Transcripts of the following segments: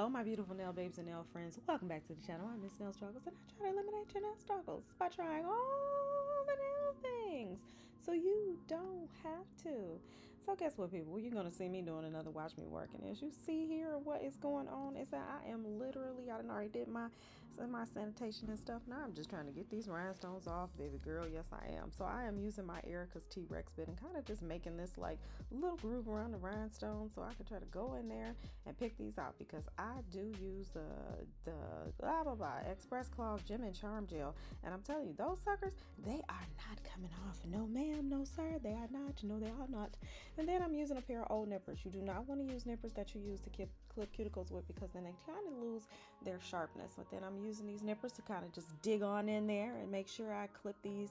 Hello, my beautiful nail babes and nail friends. Welcome back to the channel. I'm Miss NailStruggles, and I try to eliminate your nail struggles by trying all the nail things so you don't have to. So guess what, people? You're going to see me doing another watch me work. And as you see here, what is going on is that I am literally, I already did my sanitation and stuff. Now I'm just trying to get these rhinestones off, baby girl. Yes, I am. So I am using my Erica's T-Rex bit and kind of just making this like little groove around the rhinestone so I can try to go in there and pick these out, because I do use the blah blah blah Express Claws Gem and Charm Gel, and I'm telling you, those suckers, they are not coming off. No ma'am, no sir, they are not. No, they are not. And then I'm using a pair of old nippers. You do not want to use nippers that you use to clip cuticles with, because then they kind of lose their sharpness. But then I'm using these nippers to kind of just dig on in there and make sure I clip these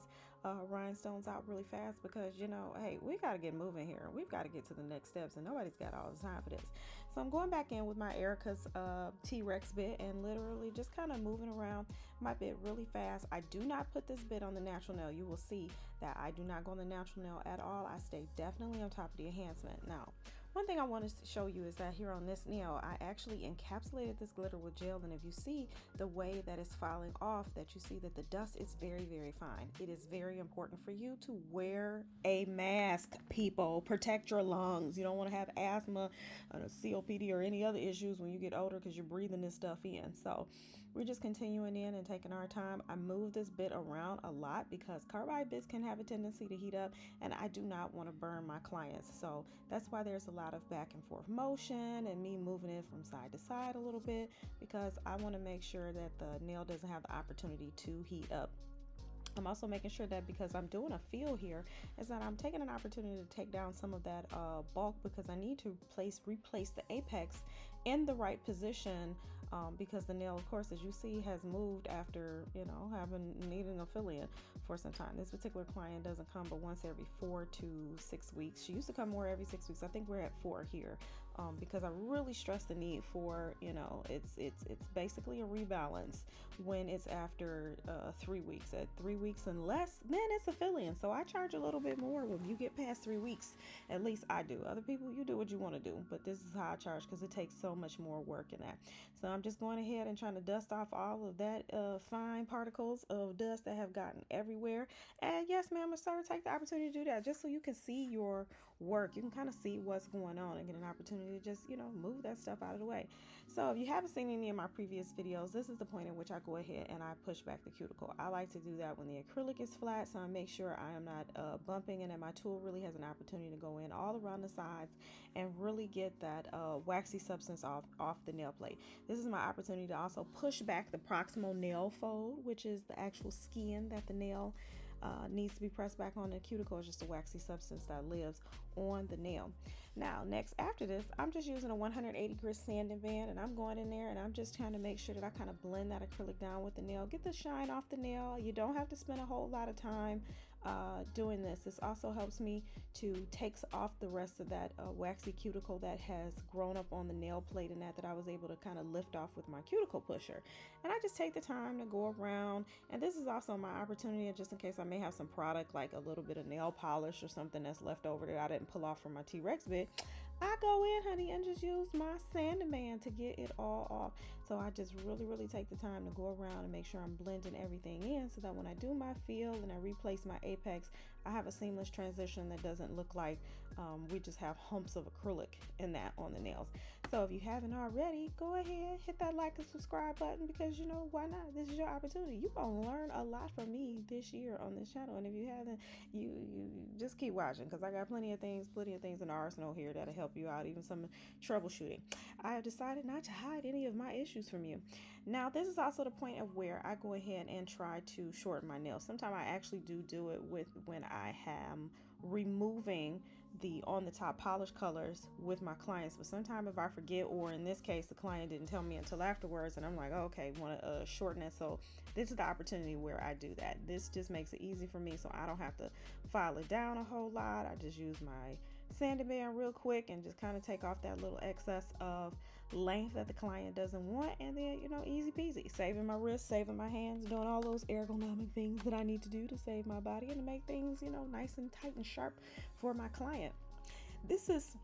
rhinestones out really fast, because you know, hey, we got to get moving here. We've got to get to the next steps, and nobody's got all the time for this. So I'm going back in with my Erica's T-Rex bit and literally just kind of moving around my bit really fast. I do not put this bit on the natural nail. You will see that I do not go on the natural nail at all. I stay definitely on top of the enhancement. Now, one thing I want to show you is that here on this nail, I actually encapsulated this glitter with gel, and if you see the way that it's falling off, that you see that the dust is very, very fine. It is very important for you to wear a mask, people. Protect your lungs. You don't want to have asthma, COPD, or any other issues when you get older, because you're breathing this stuff in. So we're just continuing in and taking our time. I move this bit around a lot because carbide bits can have a tendency to heat up, and I do not want to burn my clients. So that's why there's a lot of back and forth motion and me moving it from side to side a little bit, because I want to make sure that the nail doesn't have the opportunity to heat up. I'm also making sure that, because I'm doing a feel here, is that I'm taking an opportunity to take down some of that bulk, because I need to replace the apex in the right position, because the nail, of course, as you see, has moved after, you know, needing a fill-in for some time. This particular client doesn't come but once every 4 to 6 weeks. She used to come more every 6 weeks. I think we're at 4 here, because I really stress the need for, you know, it's basically a rebalance when it's after 3 weeks. At 3 weeks and less, then it's a fill-in. So I charge a little bit more when you get past 3 weeks. At least I do. Other people, you do what you want to do, but this is how I charge, because it takes so much more work in that. So I'm just going ahead and trying to dust off all of that fine particles of dust that have gotten everywhere. And yes, ma'am, sir, take the opportunity to do that, just so you can see your work. You can kind of see what's going on and get an opportunity to just, you know, move that stuff out of the way. So if you haven't seen any of my previous videos, this is the point at which I go ahead and I push back the cuticle. I like to do that when the acrylic is flat, so I make sure I am not bumping, and that my tool really has an opportunity to go in all around the sides and really get that waxy substance off the nail plate. This is my opportunity to also push back the proximal nail fold, which is the actual skin that the nail needs to be pressed back on. The cuticle is just a waxy substance that lives on the nail. Now, next, after this, I'm just using a 180 grit sanding band, and I'm going in there and I'm just trying to make sure that I kind of blend that acrylic down with the nail, get the shine off the nail. You don't have to spend a whole lot of time doing this. This also helps me to take off the rest of that waxy cuticle that has grown up on the nail plate, and that I was able to kind of lift off with my cuticle pusher. And I just take the time to go around, and this is also my opportunity, just in case I may have some product like a little bit of nail polish or something that's left over that I didn't pull off from my T-Rex bit, I go in, honey, and just use my sanding band to get it all off. So I just really take the time to go around and make sure I'm blending everything in, so that when I do my fill and I replace my apex, I have a seamless transition that doesn't look like we just have humps of acrylic in that on the nails. So if you haven't already, go ahead, hit that like and subscribe button, because you know, why not? This is your opportunity. You're gonna learn a lot from me this year on this channel, and if you haven't, you just keep watching, because I got plenty of things in the arsenal here that'll help you out, even some troubleshooting. I have decided not to hide any of my issues from you. Now, this is also the point of where I go ahead and try to shorten my nails. Sometimes I actually do it with when I am removing the on the top polish colors with my clients, but sometimes if I forget, or in this case the client didn't tell me until afterwards, and I'm like, oh, okay, want to shorten it. So this is the opportunity where I do that. This just makes it easy for me, so I don't have to file it down a whole lot. I just use my sanding band real quick and just kind of take off that little excess of length that the client doesn't want, and then, you know, easy peasy, saving my wrists, saving my hands, doing all those ergonomic things that I need to do to save my body and to make things, you know, nice and tight and sharp for my client. This is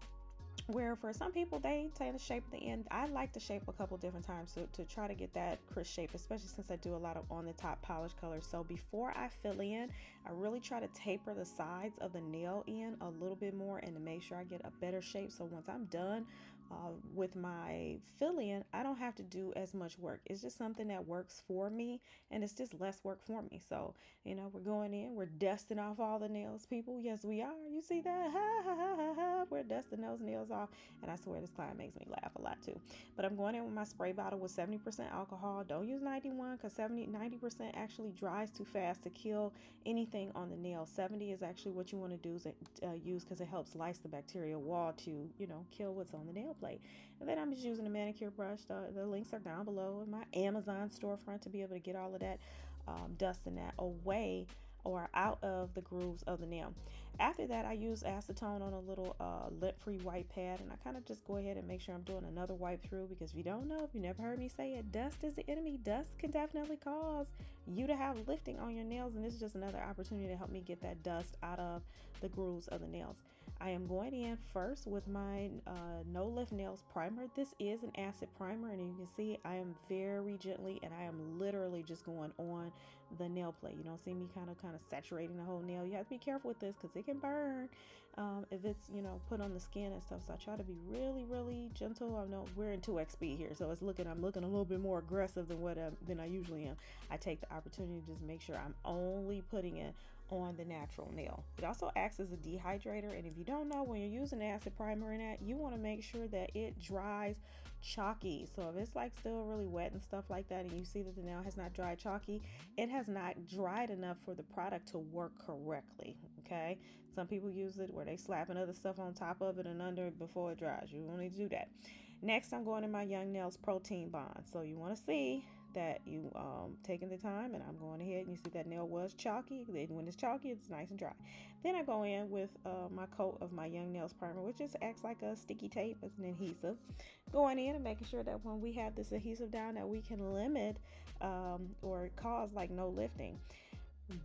Where for some people they tend to shape the end. I like to shape a couple different times to try to get that crisp shape, especially since I do a lot of on the top polish colors. So before I fill in, I really try to taper the sides of the nail in a little bit more and to make sure I get a better shape. So once I'm done with my fill in, I don't have to do as much work. It's just something that works for me, and it's just less work for me. So we're going in, we're dusting off all the nails, people. Yes, we are. You see that? Ha ha ha ha ha. We're dusting those nails off. And I swear this client makes me laugh a lot too. But I'm going in with my spray bottle with 70% alcohol. Don't use 91 because 90% actually dries too fast to kill anything on the nail. 70 is actually what you want to do is use because it helps lyse the bacterial wall to, kill what's on the nail plate. And then I'm just using a manicure brush. The links are down below in my Amazon storefront to be able to get all of that dust and that away or out of the grooves of the nail. After that, I use acetone on a little lint-free wipe pad, and I kind of just go ahead and make sure I'm doing another wipe through, because if you don't know, if you never heard me say it, dust is the enemy. Dust can definitely cause you to have lifting on your nails, and this is just another opportunity to help me get that dust out of the grooves of the nails. I am going in first with my No Lift Nails primer. This is an acid primer, and you can see I am very gently, and I am literally just going on the nail plate. You don't see me kind of saturating the whole nail. You have to be careful with this because it can burn if it's put on the skin and stuff. So I try to be really, really gentle. I know we're in 2x speed here, so I'm looking a little bit more aggressive than I usually am. I take the opportunity to just make sure I'm only putting it on the natural nail. It also acts as a dehydrator, and if you don't know, when you're using acid primer in that, you want to make sure that it dries chalky. So if it's like still really wet and stuff like that, and you see that the nail has not dried chalky, it has not dried enough for the product to work correctly. Okay, some people use it where they slapping other stuff on top of it and under it before it dries. You don't need to do that. Next, I'm going in my Young Nails Protein Bond. So you want to see that you taking the time, and I'm going ahead and you see that nail was chalky. When it's chalky, it's nice and dry. Then I go in with my coat of my Young Nails primer, which just acts like a sticky tape as an adhesive. Going in and making sure that when we have this adhesive down, that we can limit or cause like no lifting.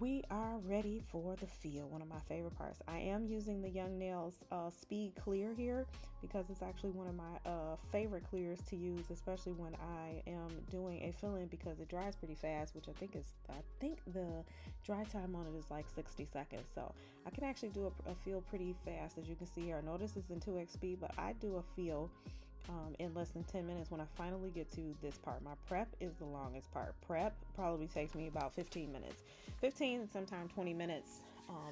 We are ready for the feel, one of my favorite parts. I am using the Young Nails Speed Clear here because it's actually one of my favorite clears to use, especially when I am doing a fill-in, because it dries pretty fast, which I think the dry time on it is like 60 seconds. So I can actually do a feel pretty fast, as you can see here. I know this is in 2x speed, but I do a feel in less than 10 minutes when I finally get to this part. My prep is the longest part. Prep probably takes me about 15 minutes. 15 and sometimes 20 minutes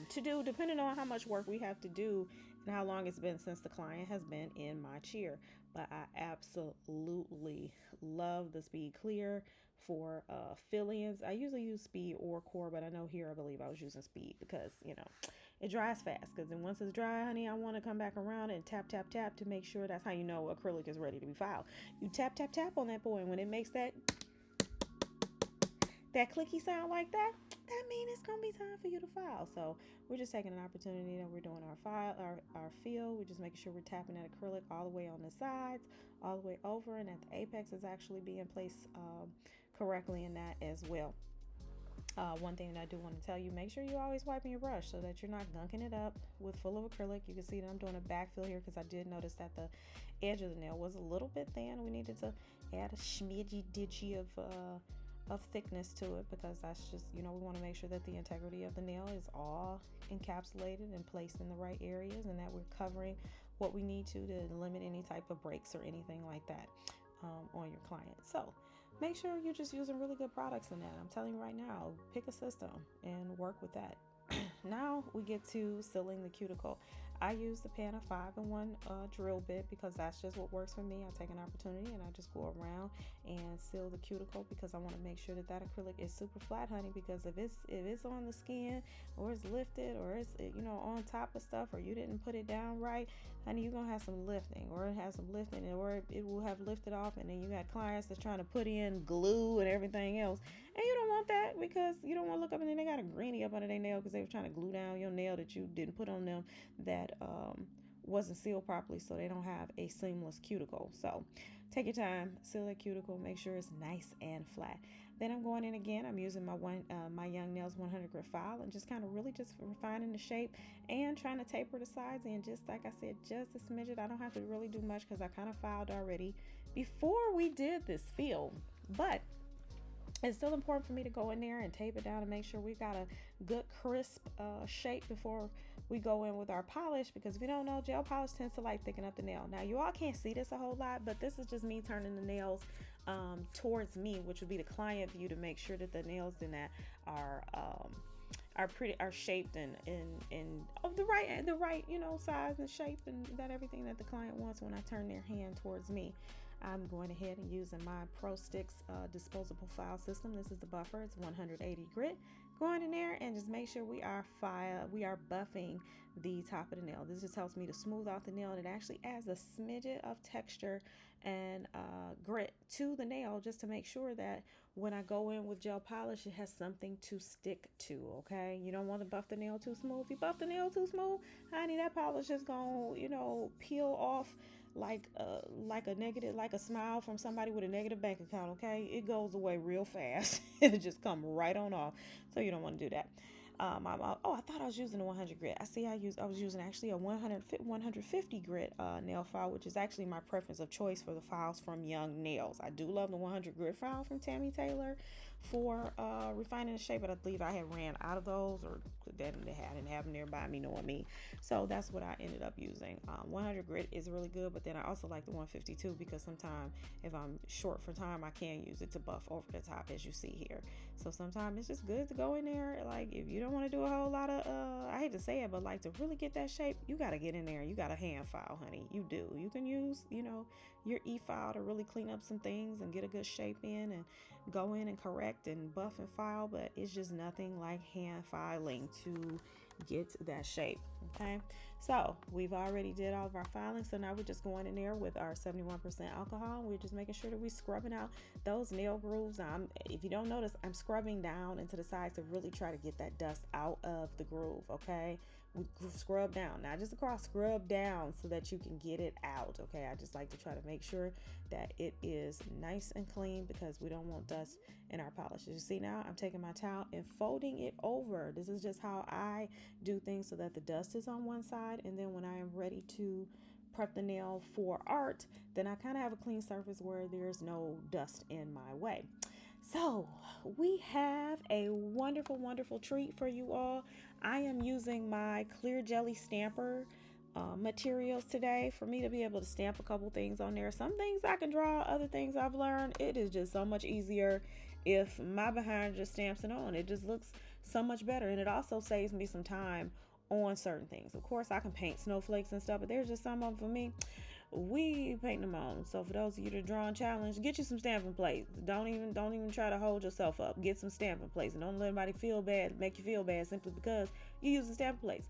to do, depending on how much work we have to do and how long it's been since the client has been in my chair. But I absolutely love the Speed Clear for fill-ins. I usually use Speed or Core, but I know here I believe I was using Speed because, it dries fast. Because then once it's dry, honey, I want to come back around and tap, tap, tap to make sure. That's how you know acrylic is ready to be filed. You tap, tap, tap on that boy, and when it makes that clicky sound like that, that means it's gonna be time for you to file. So we're just taking an opportunity that we're doing our feel. We're just making sure we're tapping that acrylic all the way on the sides, all the way over, and that the apex is actually being placed correctly in that as well. One thing that I do want to tell you, make sure you're always wiping your brush so that you're not gunking it up with full of acrylic. You can see that I'm doing a backfill here because I did notice that the edge of the nail was a little bit thin. We needed to add a schmidgy ditchy of thickness to it, because that's just, we want to make sure that the integrity of the nail is all encapsulated and placed in the right areas, and that we're covering what we need to limit any type of breaks or anything like that on your client. So make sure you're just using really good products in that. I'm telling you right now, pick a system and work with that. Now we get to sealing the cuticle. I use the Pana 5-in-1 drill bit because that's just what works for me. I take an opportunity and I just go around and seal the cuticle, because I want to make sure that acrylic is super flat, honey, because if it's on the skin, or it's lifted, or it's on top of stuff, or you didn't put it down right, honey, you're gonna have some lifting, or it has some lifting, or it will have lifted off, and then you got clients that's trying to put in glue and everything else, and you don't want that, because you don't want to look up and then they got a greenie up under their nail because they were trying to glue down your nail that you didn't put on them, that wasn't sealed properly, so they don't have a seamless cuticle. So take your time, seal that cuticle, make sure it's nice and flat. Then I'm going in again. I'm using my Young Nails 100 grit file and just kind of really just refining the shape and trying to taper the sides in, just like I said, just a smidget. I don't have to really do much because I kind of filed already before we did this fill. But it's still important for me to go in there and tape it down and make sure we got a good crisp shape before we go in with our polish, because if you don't know, gel polish tends to like thicken up the nail. Now you all can't see this a whole lot, but this is just me turning the nails towards me, which would be the client view, to make sure that the nails in that are shaped and of the right size and shape, and that everything that the client wants when I turn their hand towards me. I'm going ahead and using my Pro Sticks disposable file system. This is the buffer. It's 180 grit. Going in there and just make sure we are buffing the top of the nail. This just helps me to smooth out the nail, and it actually adds a smidget of texture and grit to the nail, just to make sure that when I go in with gel polish, it has something to stick to. Okay, you don't want to buff the nail too smooth. If you buff the nail too smooth, honey, that polish is gonna peel off like a negative, like a smile from somebody with a negative bank account. Okay, it goes away real fast. It just come right on off, so you don't want to do that. I thought I was using a 100 grit. I was using actually a 150 grit nail file, which is actually my preference of choice for the files from Young Nails. I do love the 100 grit file from Tammy Taylor for refining the shape, but I believe I had ran out of those, or they didn't have them nearby me, knowing me. So that's what I ended up using. 100 grit is really good, but then I also like the 152 because sometimes if I'm short for time, I can use it to buff over the top, as you see here. So sometimes it's just good to go in there. Like, if you don't want to do a whole lot of, I hate to say it, but like, to really get that shape, you got to get in there. You got a hand file, honey. You do. You can use, your e-file to really clean up some things and get a good shape in, and go in and correct and buff and file, but it's just nothing like hand filing to get that shape. Okay, so we've already did all of our filing, so now we're just going in there with our 71% alcohol. We're just making sure that we're scrubbing out those nail grooves. If you don't notice, I'm scrubbing down into the sides to really try to get that dust out of the groove. Okay, we scrub down, not just across, scrub down so that you can get it out. Okay, I just like to try to make sure that it is nice and clean, because we don't want dust in our polish. As you see now, I'm taking my towel and folding it over. This is just how I do things, so that the dust is on one side, and then when I am ready to prep the nail for art, then I kind of have a clean surface where there's no dust in my way. So we have a wonderful, wonderful treat for you all. I am using my clear jelly stamper materials today for me to be able to stamp a couple things on there. Some things I can draw, other things I've learned, it is just so much easier if my behind just stamps it on. It just looks so much better, and it also saves me some time on certain things. Of course, I can paint snowflakes and stuff, but there's just some of them for me, we paint them on. So for those of you that are drawing challenge, get you some stamping plates. Don't even try to hold yourself up. Get some stamping plates, and don't let anybody make you feel bad simply because you use the stamping plates.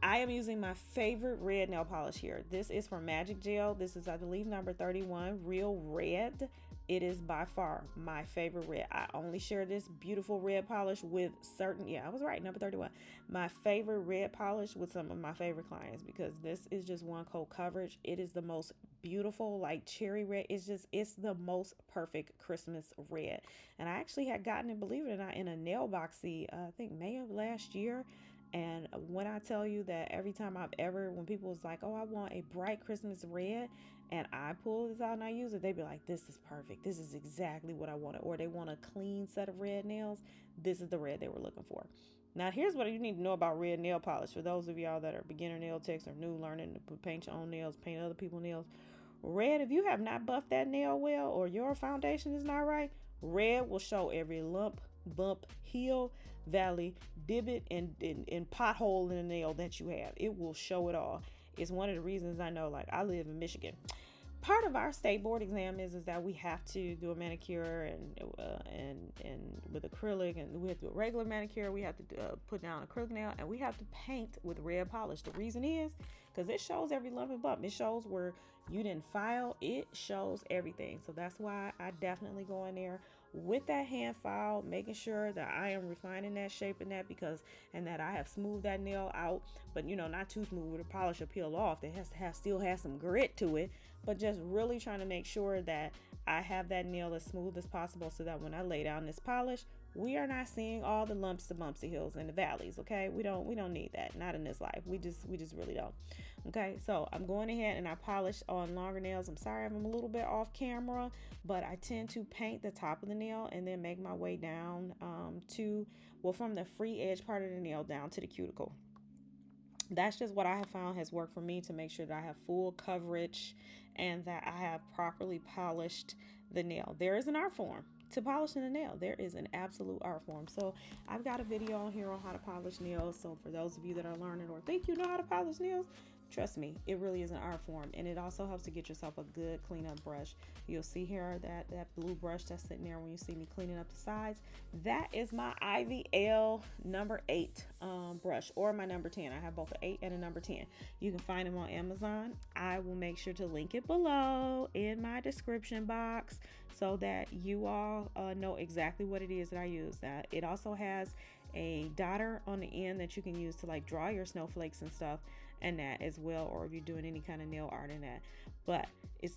I am using my favorite red nail polish here. This is from Magic Gel. This is, I believe, number 31, Real Red. It is by far my favorite red. I only share this beautiful red polish with I was right, number 31. My favorite red polish with some of my favorite clients, because this is just one coat coverage. It is the most beautiful, like cherry red. It's the most perfect Christmas red. And I actually had gotten it, believe it or not, in a nail boxy, I think May of last year. And when I tell you that every time when people was like, oh, I want a bright Christmas red, and I pull this out and I use it, they be like, this is perfect. This is exactly what I wanted. Or they want a clean set of red nails. This is the red they were looking for. Now, here's what you need to know about red nail polish. For those of y'all that are beginner nail techs or new, learning to paint your own nails, paint other people's nails. Red, if you have not buffed that nail well, or your foundation is not right, red will show every lump, bump, heel, valley, divot, and pothole in the nail that you have. It will show it all. It's one of the reasons I know, like, I live in Michigan. Part of our state board exam is that we have to do a manicure and with acrylic, and we have to do a regular manicure. We have to put down acrylic nail, and we have to paint with red polish. The reason is because it shows every lump and bump. It shows where you didn't file. It shows everything. So that's why I definitely go in there with that hand file, making sure that I am refining that, shaping that, and that I have smoothed that nail out, but not too smooth where the polish will peel off. It has to still have some grit to it, but just really trying to make sure that I have that nail as smooth as possible so that when I lay down this polish, we are not seeing all the lumps, the bumps, the hills, and the valleys. Okay, we don't need that. Not in this life. We just really don't. Okay, so I'm going ahead and I polish on longer nails. I'm sorry I'm a little bit off camera, but I tend to paint the top of the nail and then make my way down from the free edge part of the nail down to the cuticle. That's just what I have found has worked for me to make sure that I have full coverage and that I have properly polished the nail. There is an art form to polishing the nail. There is an absolute art form. So I've got a video on here on how to polish nails. So for those of you that are learning or think you know how to polish nails, trust me, it really is an art form. And it also helps to get yourself a good cleanup brush. You'll see here that blue brush that's sitting there when you see me cleaning up the sides. That is my IVL number 8 brush, or my number 10. I have both an 8 and a number 10. You can find them on Amazon. I will make sure to link it below in my description box so that you all know exactly what it is that I use. It also has a dotter on the end that you can use to like draw your snowflakes and stuff and that as well, or if you're doing any kind of nail art in that. But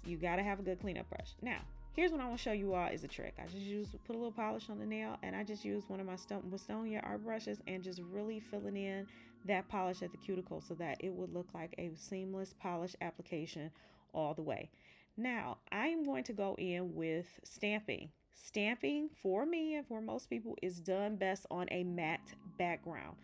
you got to have a good cleanup brush. Now here's what I want to show you all is a trick. I just put a little polish on the nail, and I just use one of my Stone art brushes and just really filling in that polish at the cuticle so that it would look like a seamless polish application all the way. Now I'm going to go in with stamping. Stamping for me and for most people is done best on a matte background.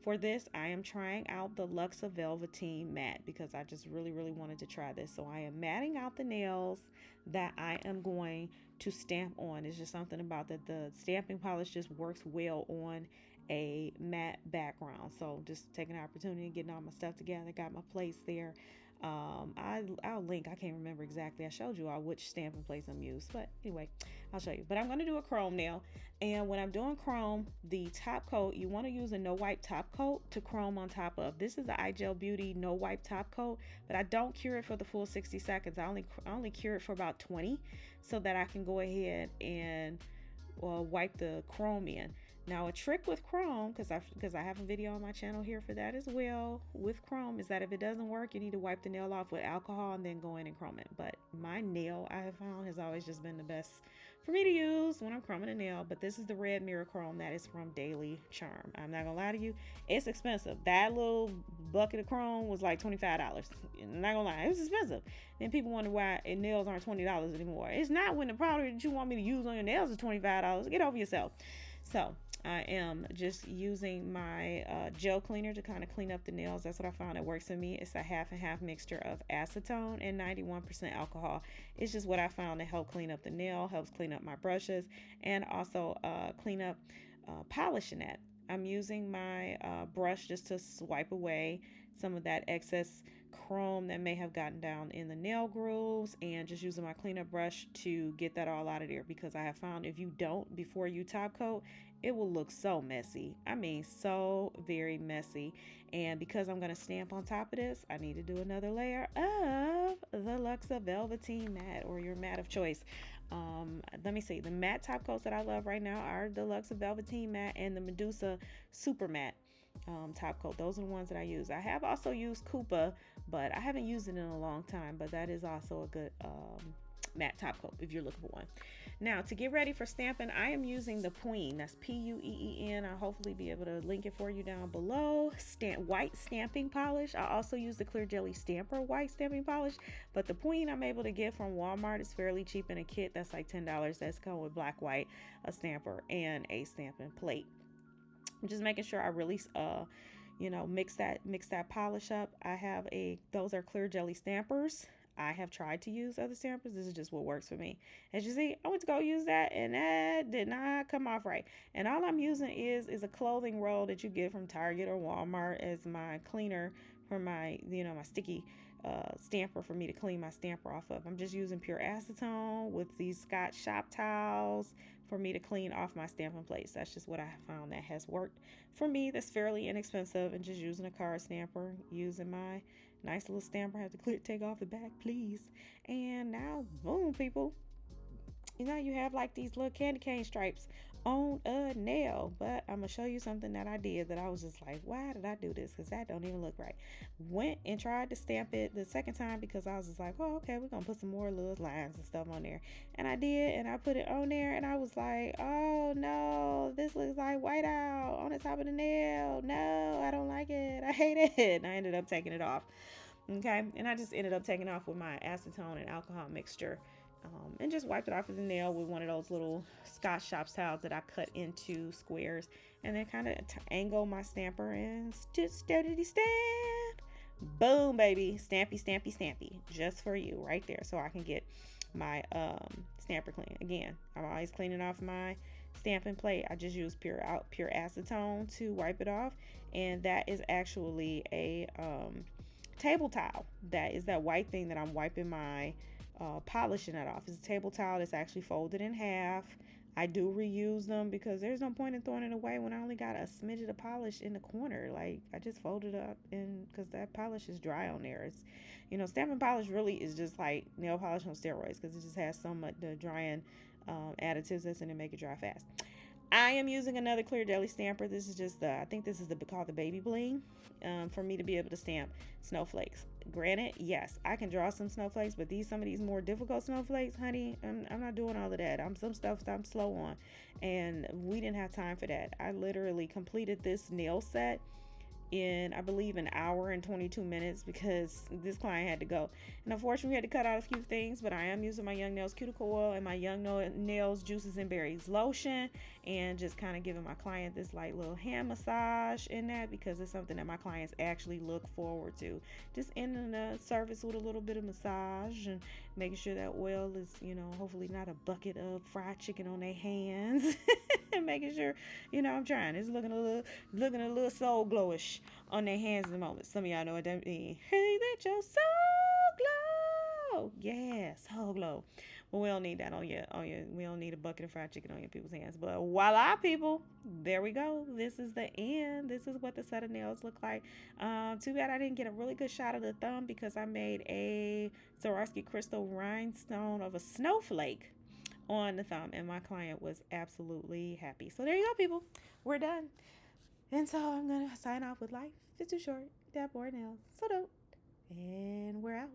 For this, I am trying out the Luxa Velveteen matte because I just really wanted to try this. So I am matting out the nails that I am going to stamp on. It's just something about that the stamping polish just works well on a matte background. So just taking the opportunity and getting all my stuff together. Got my place there. I'll link. I can't remember exactly. I showed you all which stamping place I'm used, but anyway, I'll show you. But I'm going to do a chrome nail, and when I'm doing chrome, the top coat, you want to use a no wipe top coat to chrome on top of. This is the iGel Beauty no wipe top coat, but I don't cure it for the full 60 seconds. I only cure it for about 20 so that I can go ahead and wipe the chrome in. Now a trick with chrome, because I have a video on my channel here for that as well with chrome, is that if it doesn't work, you need to wipe the nail off with alcohol and then go in and chrome it. But my nail, I have found, has always just been the best for me to use when I'm chroming a nail. But this is the red mirror chrome that is from Daily Charm. I'm not gonna lie to you, it's expensive. That little bucket of chrome was like $25. I'm not gonna lie, it was expensive. Then people wonder why nails aren't $20 anymore. It's not when the product that you want me to use on your nails is $25. Get over yourself. So I am just using my gel cleaner to kind of clean up the nails. That's what I found that works for me. It's a half and half mixture of acetone and 91% alcohol. It's just what I found to help clean up the nail, helps clean up my brushes, and also clean up polishing that. I'm using my brush just to swipe away some of that excess chrome that may have gotten down in the nail grooves, and just using my cleanup brush to get that all out of there, because I have found if you don't before you top coat, it will look so messy. I mean, so very messy. And because I'm going to stamp on top of this, I need to do another layer of the Luxa Velveteen matte, or your matte of choice. Let me see. The matte top coats that I love right now are the Luxa Velveteen matte and the Medusa Super Matte top coat. Those are the ones that I use. I have also used Coupa, but I haven't used it in a long time. But that is also a good matte top coat if you're looking for one. Now, to get ready for stamping, I am using the Pueen. That's Pueen. I'll hopefully be able to link it for you down below. White stamping polish. I also use the Clear Jelly Stamper white stamping polish, but the Pueen I'm able to get from Walmart is fairly cheap in a kit. That's like $10. That's come with black, white, a stamper, and a stamping plate. I'm just making sure I really mix that polish up. Those are Clear Jelly Stampers. I have tried to use other stampers. This is just what works for me. As you see, I went to go use that, and that did not come off right. And all I'm using is a clothing roll that you get from Target or Walmart as my cleaner for my, my sticky stamper for me to clean my stamper off of. I'm just using pure acetone with these Scotch shop towels for me to clean off my stamping plates. That's just what I have found that has worked for me. That's fairly inexpensive, and just using a card stamper, using my nice little stamper. I have to take off the back, please. And now, boom, people. now you have like these little candy cane stripes on a nail. But I'm gonna show you something that I did that I was just like, why did I do this? Because that don't even look right. Went and tried to stamp it the second time because I was just like, oh, okay, we're gonna put some more little lines and stuff on there. And I did, and I put it on there, and I was like, oh no, this looks like whiteout on the top of the nail. No, I don't like it. I hate it. And I ended up taking it off. Okay, and I just ended up taking it off with my acetone and alcohol mixture, and just wiped it off of the nail with one of those little Scotch Shop towels that I cut into squares, and then kind of angle my stamper and just steadily stamp. Boom, baby, stampy, stampy, stampy, just for you right there, so I can get my stamper clean. Again, I'm always cleaning off my stamping plate. I just use pure acetone to wipe it off, and that is actually a table towel. That is that white thing that I'm wiping my polishing that off. It's a table towel that's actually folded in half. I do reuse them because there's no point in throwing it away when I only got a smidge of polish in the corner. Like, I just fold it up, and because that polish is dry on there. It's, stamping polish really is just like nail polish on steroids because it just has so much the drying additives that's in it, make it dry fast. I am using another clear deli stamper. This is just I think this is called the baby bling, for me to be able to stamp snowflakes. Granted, yes, I can draw some snowflakes, but some of these more difficult snowflakes, honey, I'm not doing all of that. Some stuff I'm slow on, and we didn't have time for that. I literally completed this nail set in, I believe, an hour and 22 minutes because this client had to go. And unfortunately, we had to cut out a few things, but I am using my Young Nails Cuticle Oil and my Young Nails Juices and Berries Lotion, and just kind of giving my client this light little hand massage in that because it's something that my clients actually look forward to. Just ending the service with a little bit of massage and making sure that oil is, hopefully not a bucket of fried chicken on their hands. And making sure, I'm trying. It's looking a little soul glowish on their hands at the moment. Some of y'all know what that means. Hey, let your soul glow. Yeah, soul glow. Well, we don't need that on your. We don't need a bucket of fried chicken on your people's hands. But voila, people, there we go. This is the end. This is what the set of nails look like. Too bad I didn't get a really good shot of the thumb because I made a Swarovski crystal rhinestone of a snowflake on the thumb, and my client was absolutely happy. So there you go, people. We're done. And so I'm gonna sign off with life is too short. Dab more nails. So dope. And we're out.